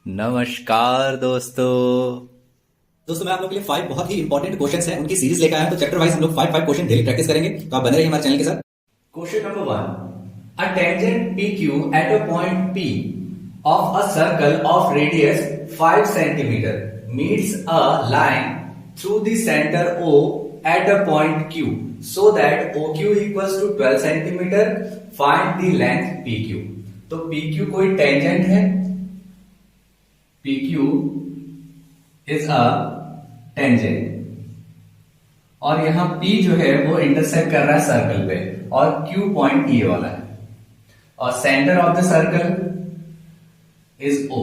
नमस्कार दोस्तों। दोस्तों मैं आप लोगों के लिए 5 बहुत ही इंपॉर्टेंट क्वेश्चंस हैं उनकी सीरीज लेकर आया हूं। तो चैप्टर वाइज हम लोग 5 क्वेश्चन डेली प्रैक्टिस करेंगे, तो आप बने रहिए हमारे चैनल के साथ। Question number 1, a tangent PQ at a point P of a circle of radius 5 centimeter meets a line through the center O at a point Q so that OQ equals to 12 centimeter. Find the length PQ। तो PQ कोई tangent है, PQ is a tangent और यहां P जो है वो intersect कर रहा है सर्कल पे और Q पॉइंट ये वाला है और centre of the circle is O।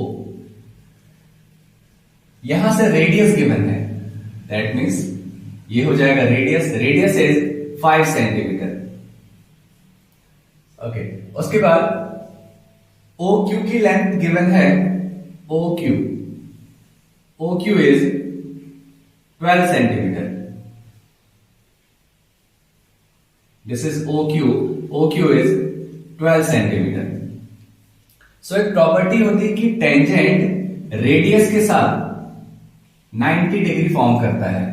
यहां से रेडियस गिवन है, दैट मीन्स ये हो जाएगा रेडियस इज 5 सेंटीमीटर। ओके, उसके बाद OQ की लेंथ गिवन है, OQ is 12 centimeter. This is OQ is 12 centimeter. So एक प्रॉपर्टी होती है कि टेंजेंट रेडियस के साथ 90 डिग्री फॉर्म करता है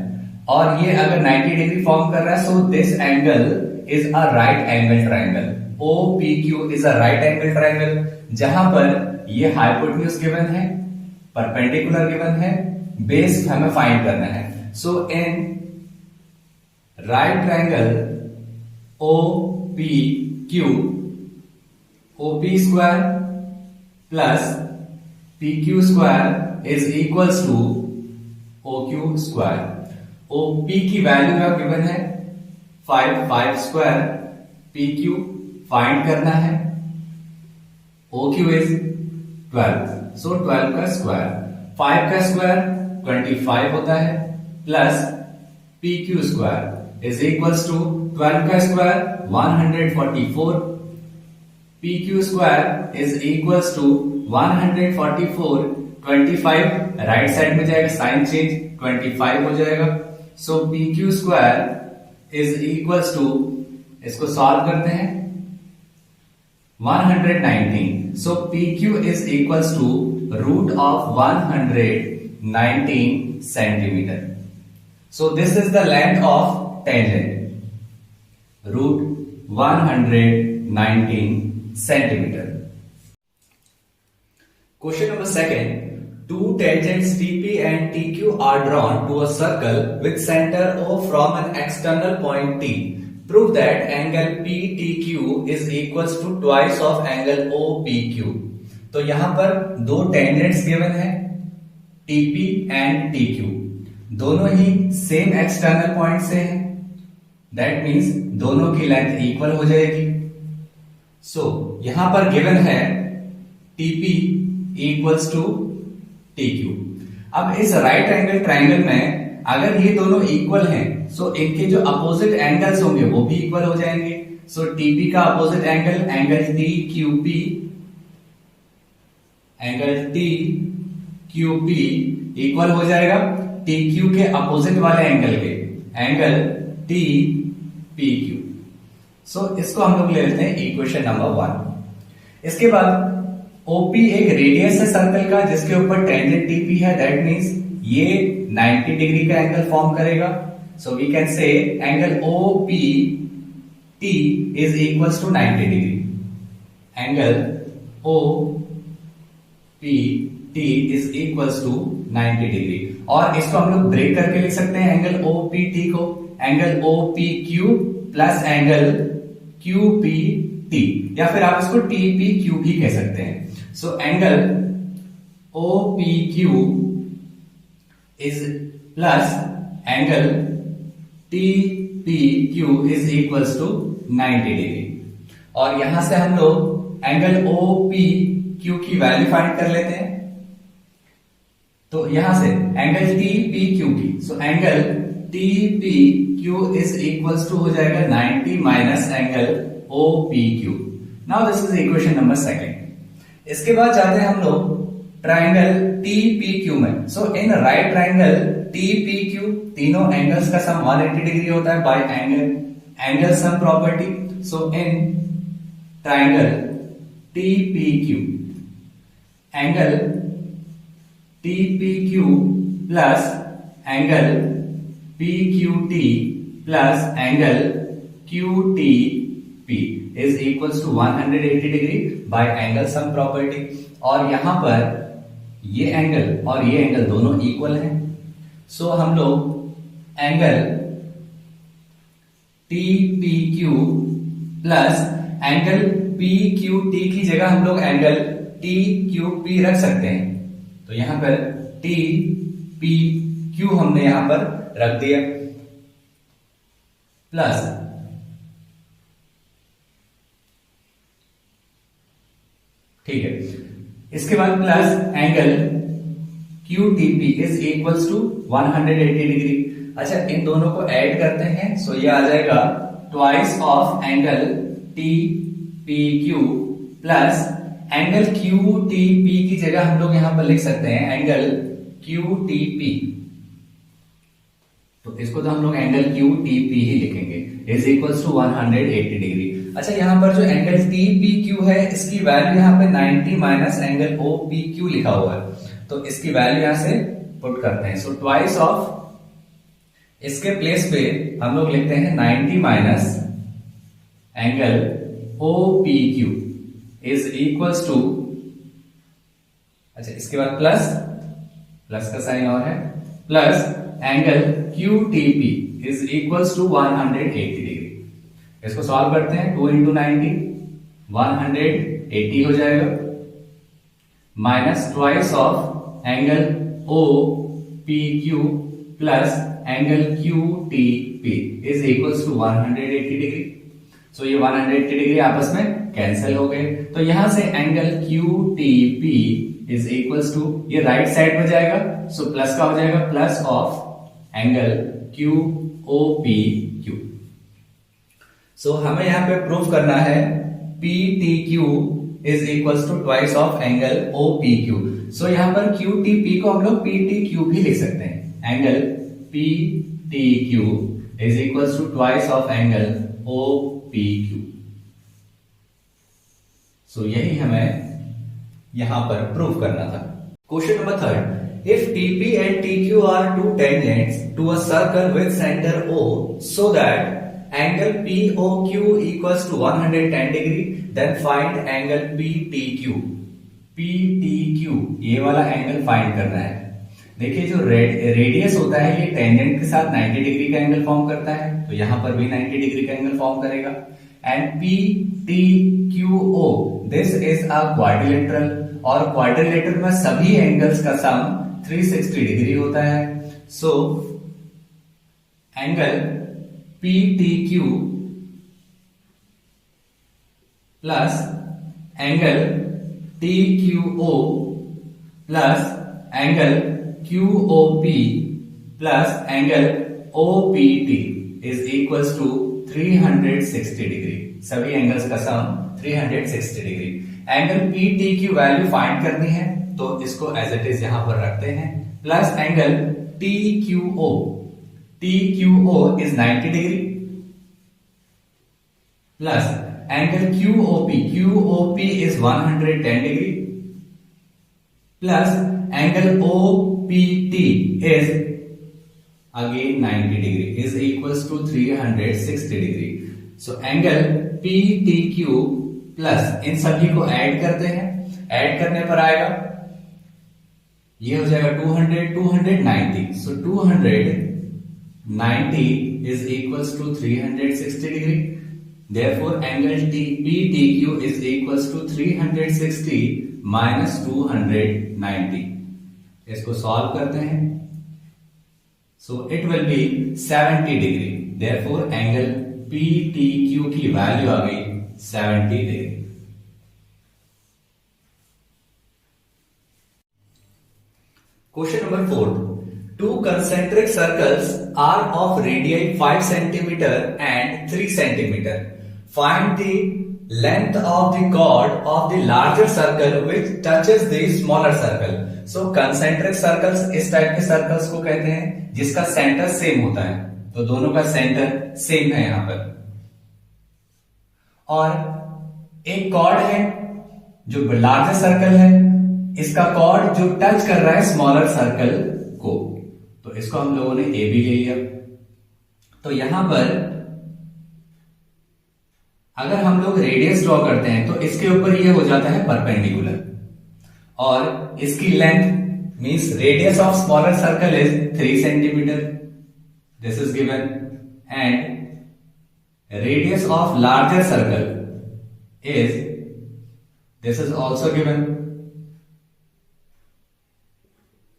और ये अगर 90 डिग्री फॉर्म कर रहा है so this angle is a right angle triangle. OPQ is a right angle triangle जहां पर ये हाइपोटेन्यूज गिवन है, परपेंडिकुलर गिवन है, बेस हमें फाइंड करना है। So in right triangle OPQ, OP square plus PQ square is equals to OQ square. OP की value क्या गिवन है 5 स्क्वायर, PQ फाइंड करना है, OQ इज 12, सो 12 का स्क्वायर, 5 का स्क्वायर 25 होता है plus PQ square is equals to 12 का square 144, PQ square is equals to 144, 25 right side में जाएगा, साइन चेंज 25 हो जाएगा। So PQ square is equals to, इसको सॉल्व करते हैं, 119। So PQ is equals to root of 119 centimeter. So this is the length of tangent, root 119 centimeter. Question number 2, two tangents TP and TQ are drawn to a circle with center O from an external point T. Prove that angle PTQ is equals to twice of angle OPQ। तो यहां पर दो tangents given है TP and TQ, दोनों ही same external point से हैं, that means दोनों की लेंथ इक्वल हो जाएगी। सो यहां पर गिवन है TP इक्वल्स टू TQ। अब इस राइट एंगल ट्राइंगल में अगर ये दोनों इक्वल हैं सो इनके जो अपोजिट एंगल्स होंगे वो भी इक्वल हो जाएंगे। सो टीपी का opposite angle TQP, angle TQP equal हो जाएगा TQ के अपोजिट वाले एंगल के, एंगल TPQ। सो इसको हम लोग ले लेते हैं इक्वेशन नंबर 1। इसके बाद OP एक रेडियस है सर्कल का जिसके ऊपर टेंजेंट TP है, दैट मींस ये 90 डिग्री का एंगल फॉर्म करेगा। So we can say angle OPT is equals to 90 degree. Angle OPT is equals to 90 degree। और इसको हम लोग ब्रेक करके लिख सकते हैं एंगल OPT को, angle OPQ plus angle QPT, या फिर आप इसको TPQ भी कह सकते हैं। So angle OPQ is plus angle TPQ is equals to 90 degree. और यहां से हम लोग एंगल OPQ की वैल्यू फाइंड कर लेते हैं। तो यहां से एंगल TPQ की, so angle TPQ is equals to हो जाएगा 90 minus angle OPQ। Now this is equation number 2। इसके बाद जाते हैं हम लोग ट्राइंगल TPQ में। So in right triangle TPQ तीनों एंगल्स का सम 180 डिग्री होता है by angle sum property. So in triangle TPQ angle TPQ plus angle PQT plus angle QTP is equals to 180 degree by angle sum property. और यहां पर ये angle और ये एंगल दोनों इक्वल हैं, सो हम लोग angle TPQ plus angle PQT की जगह हम लोग एंगल TQP रख सकते हैं। तो यहां पर TPQ हमने यहां पर रख दिया प्लस ठीक है, इसके बाद plus angle QTP is equals to 180 degree. अच्छा, इन दोनों को ऐड करते हैं, सो ये आ जाएगा twice of angle TPQ plus angle QTP की जगह हम लोग यहां पर लिख सकते हैं एंगल QTP, तो इसको तो हम लोग एंगल QTP ही लिखेंगे, इज इक्वल्स टू 180 डिग्री। अच्छा, यहां पर जो एंगल TPQ है इसकी वैल्यू यहां पे 90 माइनस एंगल OPQ लिखा हुआ है, तो इसकी वैल्यू यहां से पुट करते हैं। सो ट्वाइस ऑफ इसके प्लेस पे हम लोग लिखते हैं 90 minus angle OPQ is equals to, अच्छा इसके बाद प्लस का साइन और है, plus angle QTP is equals to 180 degree. इसको सॉल्व करते हैं, 2 इंटू 90 180 हो जाएगा, minus twice of angle OPQ plus angle QTP is equals to 180 degree. So ये 180 डिग्री आपस में कैंसिल हो गए, तो यहां से angle QTP is equals to, ये राइट साइड में जाएगा, सो प्लस का हो जाएगा plus of angle QOPQ। So हमें यहां पे प्रूफ करना है PTQ is equals to twice of angle OPQ। So यहां पर QTP को हम लोग PTQ भी लिख सकते हैं, angle PTQ is equals to twice of angle OPQ। So यही हमें यहां पर प्रूव करना था। Question number 3, if TP and TQ are two tangents to a circle with center O so that angle POQ equals to 110 degree, then find angle PTQ। PTQ ये वाला angle find करना है। देखिए, जो रेडियस होता है ये टेंजेंट के साथ 90 डिग्री का एंगल फॉर्म करता है, तो यहां पर भी 90 डिग्री का एंगल फॉर्म करेगा। And PTQO this is a quadrilateral, और क्वाड्रिलेटरल में सभी एंगल्स का सम 360 डिग्री होता है। So angle PTQ plus angle TQO plus angle QOP plus angle OPT is equals to 360 degree. सभी एंगल्स का सम 360 डिग्री। एंगल PT की value find करनी है, तो इसको एज इट इज यहां पर रखते हैं, plus angle TQO is 90 degree plus angle QOP is 110 degree plus angle OPT is again 90 degree is equals to 360 degree. So angle PTQ plus इन सभी को ऐड करते हैं, ऐड करने पर आएगा, ये हो जाएगा 290। So 290 is equals to 360 degree. Therefore angle PTQ is equals to 360 minus 290। इसको सॉल्व करते हैं, so it will be 70 degree. Therefore angle PTQ की वैल्यू आ गई 70 degree. Question number 4, two concentric circles are of radii 5 cm and 3 cm. Find the length of the chord of the larger circle which touches the smaller circle. So concentric circles इस type के circles को कहते हैं जिसका centre same होता है, तो दोनों का सेंटर सेम है यहां पर। और एक कॉर्ड है जो लार्जर सर्कल है इसका कॉर्ड जो टच कर रहा है स्मॉलर सर्कल को, तो इसको हम लोगों ने ए बी ले लिया। तो यहां पर अगर हम लोग रेडियस ड्रॉ करते हैं तो इसके ऊपर ये हो जाता है परपेंडिकुलर, और इसकी length means radius of smaller circle is 3 centimetre, this is given, and radius of larger circle is, this is also given,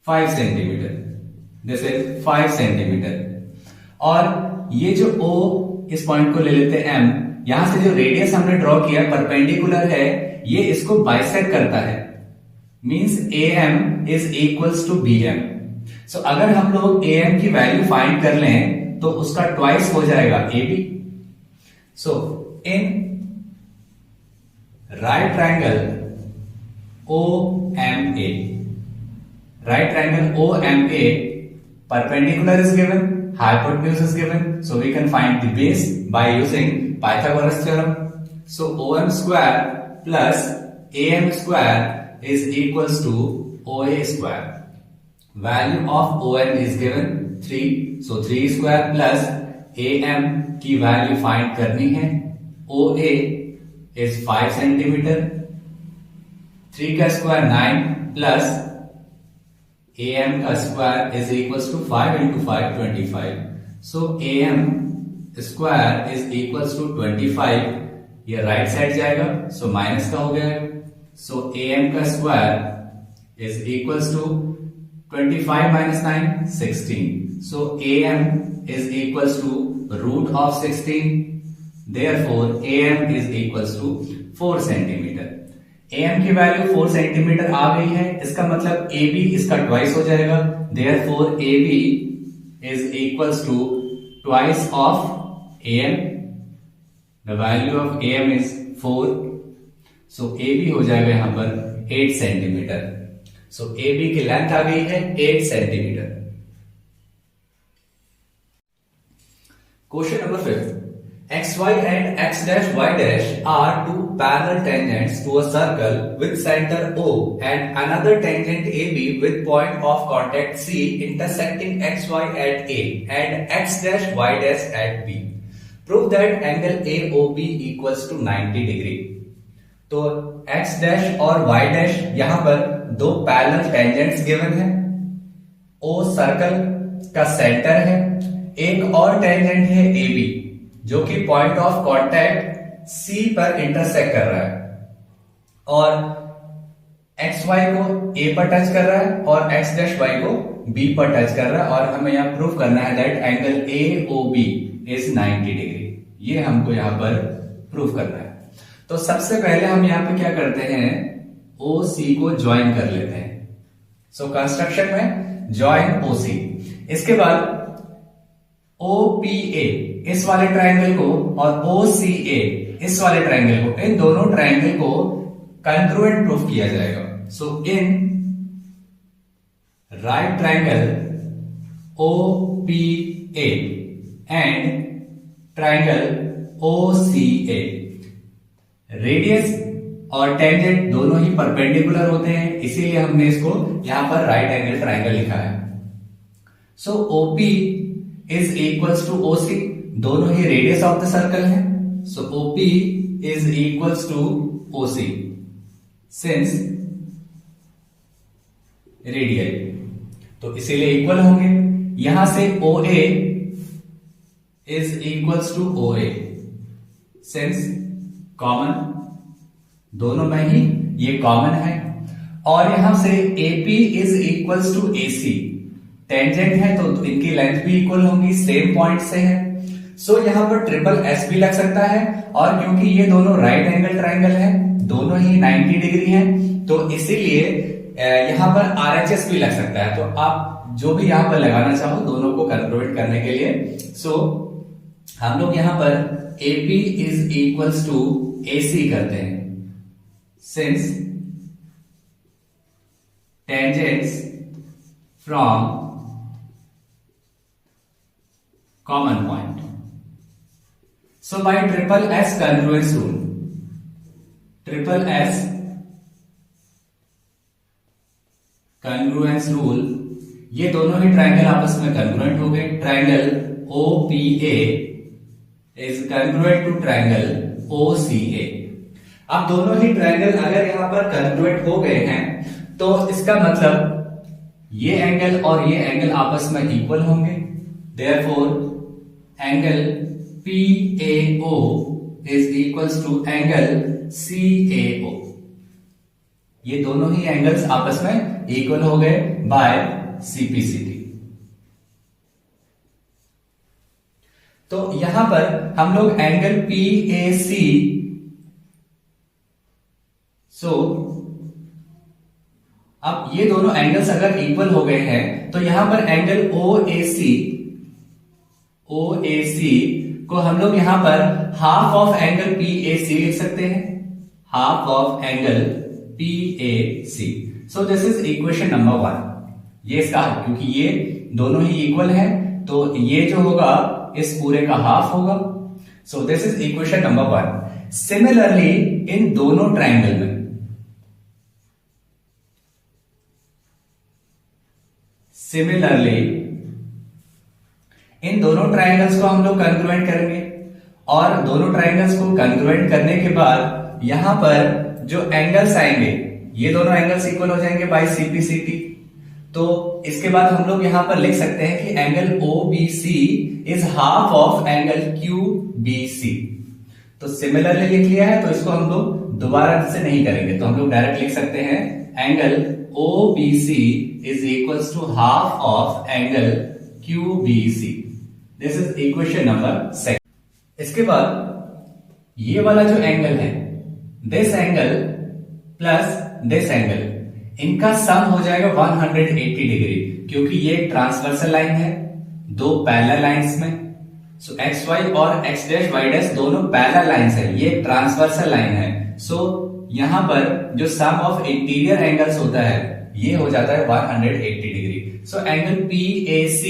5 centimetre, this is 5 centimetre. और ये जो O, इस पॉइंट को ले लेते हैं M, यहां से जो रेडियस हमने ड्रॉ किया परपेंडिकुलर है, ये इसको बाइसेक्ट करता है, means AM is equals to BM। So अगर हम लोग AM की वैल्यू फाइंड कर लें तो उसका ट्वाइस हो जाएगा AB। So in right triangle OMA, right triangle OMA, perpendicular is given, hypotenuse is given, so we can find the base by using Pythagoras theorem. So OM square plus AM square is equals to OA square. Value of OM is given 3, so 3 square plus AM की value find करनी है, OA is 5 centimeter, 3 का square 9 plus AM का square is equals to 5 into 5 25, so AM square is equals to 25, ये right side जाएगा, so minus का हो गया, सो AM का square is equals to 25 minus 9 16, so AM is equals to root of 16, therefore AM is equals to 4 centimeter। AM की वैल्यू 4 centimetre आ गई है, इसका मतलब AB इसका ट्वाइस हो जाएगा, therefore AB is equals to twice of AM, the value of AM is 4, so AB हो जाएगा यहां पर 8 सेंटीमीटर। सो AB की लेंथ आ गई है 8 centimetre. Question number 5, XY and X dash Y dash are two parallel tangents to a circle with center O and another tangent AB with point of contact C intersecting XY at A and X dash Y dash at B. Prove that angle AOB equals to 90 degree. तो X dash और Y dash यहां पर दो parallel tangents given है, O circle का centre है, एक और टेंजेंट है AB जो कि पॉइंट ऑफ कांटेक्ट C पर इंटरसेक्ट कर रहा है, और XY को A पर टच कर रहा है और X dash Y को B पर टच कर रहा है, और हमें यहां प्रूव करना है that angle AOB is 90 degree. ये हमको यहां पर प्रूव करना है। तो सबसे पहले हम यहां पे क्या करते हैं, OC को ज्वाइन कर लेते हैं। सो कंस्ट्रक्शन में ज्वाइन OC, इसके बाद OPA इस वाले ट्रायंगल को और OCA इस वाले ट्रायंगल को, इन दोनों ट्रायंगल को कंग्रुएंट प्रूफ किया जाएगा। So in right triangle OPA and triangle OCA, radius और टेंजेंट दोनों ही परपेंडिकुलर होते हैं, इसीलिए हमने इसको यहां पर राइट एंगल ट्रायंगल लिखा है। So OP is equals to OC, दोनों ही रेडियस ऑफ द सर्कल है, so OP is equals to OC since radial, तो इसीलिए इक्वल होंगे। यहां से OA is equals to OA since common, दोनों में ही ये कॉमन है, और यहां से AP is equals to AC, tangent है तो इनकी लेंथ भी इक्वल होंगी, सेम पॉइंट से है। सो यहां पर ट्रिपल S भी लग सकता है, और क्योंकि ये दोनों राइट एंगल ट्रायंगल है, दोनों ही 90 डिग्री है, तो इसीलिए यहां पर RHS भी लग सकता है। तो आप जो भी यहां पर लगाना चाहो दोनों को कंप्लीट करने के लिए, सो हम लोग यहां पर AP is equals to AC करते हैं, since tangents from common point. So by triple S congruence rule, triple S congruence rule, ये दोनों ही ट्राइंगल आपस में कंग्रुएंट हो गए। Triangle OPA is congruent to triangle OCA। अब दोनों ही ट्राइंगल अगर यहां पर कंग्रुएंट हो गए हैं तो इसका मतलब ये एंगल और ये एंगल आपस में इक्वल होंगे। Therefore angle PAO is equals to angle CAO। ये दोनों ही एंगल्स आपस में इक्वल हो गए बाय CPCT। तो यहां पर हम लोग एंगल PAC, अब ये दोनों एंगल्स अगर इक्वल हो गए हैं तो यहां पर एंगल OAC को हम लोग यहां पर हाफ ऑफ एंगल PAC लिख सकते हैं, half of angle PAC। So this is equation number 1। ये इसका हल, क्योंकि ये दोनों ही इक्वल हैं तो ये जो होगा इस पूरे का हाफ होगा। सो this is equation number 1। Similarly in दोनों ट्राइंगल में, सिमिलरली इन दोनों ट्राइंगल्स को हम लोग कंग्रुएंट करेंगे और दोनों ट्राइंगल्स को कंग्रुएंट करने के बाद यहां पर जो एंगल्स आएंगे ये दोनों एंगल्स इक्वल हो जाएंगे बाय CPCT। तो इसके बाद हम लोग यहां पर लिख सकते हैं कि angle OBC is half of angle QBC। तो सिमिलरली लिख लिया है तो इसको हम लोग दोबारा से नहीं करेंगे, तो हम लोग डायरेक्ट लिख सकते हैं angle OBC is equals to half of angle QBC। This is equation number 2। इसके बाद ये वाला जो एंगल है, this angle plus this angle, इनका सम हो जाएगा 180 डिग्री, क्योंकि ये ट्रांसवर्सल लाइन है दो पैरेलल लाइंस में। सो XY और X' दोनों पैरेलल लाइंस है, ये ट्रांसवर्सल लाइन है। सो यहां पर जो सम ऑफ इंटीरियर एंगल्स होता है ये हो जाता है 180 degree. So angle PAC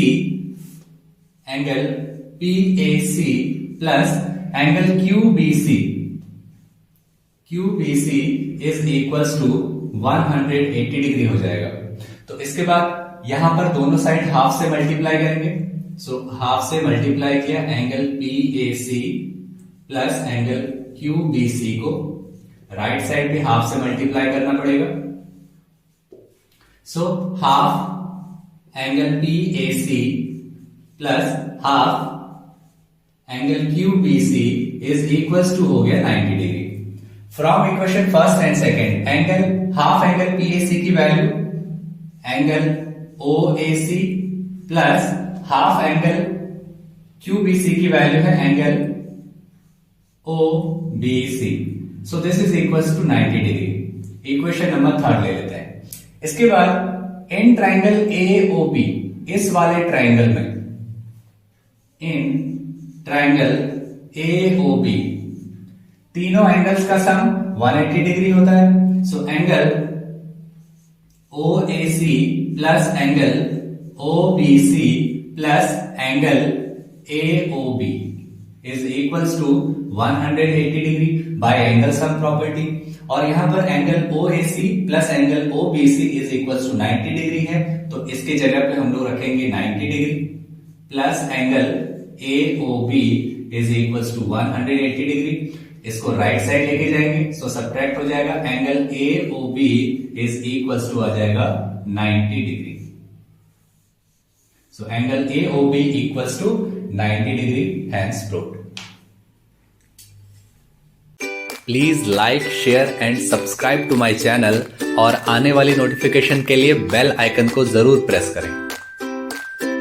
plus angle QBC is equals to 180 degree हो जाएगा। तो इसके बाद यहां पर दोनों साइड हाफ से मल्टीप्लाई करेंगे। सो हाफ से मल्टीप्लाई किया angle PAC plus angle QBC को राइट साइड पे हाफ से मल्टीप्लाई करना पड़ेगा। So half angle PAC plus half angle QBC is equals to हो गया 90 degree. From equation first and second, angle half angle PAC की value angle OAC plus half angle QBC की value है angle OBC। So this is equals to 90 degree. Equation number 3 ले लेते हैं। इसके बाद इन ट्राइंगल AOP, इस वाले ट्राइंगल में, इन ट्राइंगल AOP तीनों एंगल्स का सम 180 डिग्री होता है। So angle OAC plus angle OBC plus angle AOB is equals to 180 degree by angle sum property. और यहां पर angle OAC plus angle OBC is equals to 90 degree है, तो इसके जगह पे हम लोग रखेंगे 90 degree plus angle AOB is equals to 180 degree. इसको राइट साइड लेके जाएंगे, सो सब्ट्रैक्ट हो जाएगा, angle AOB is equals to आ जाएगा 90 degree. So angle AOB equals to 90 degree, hence proved. Please like, share and subscribe to my channel और आने वाली नोटिफिकेशन के लिए बेल आइकन को जरूर प्रेस करें।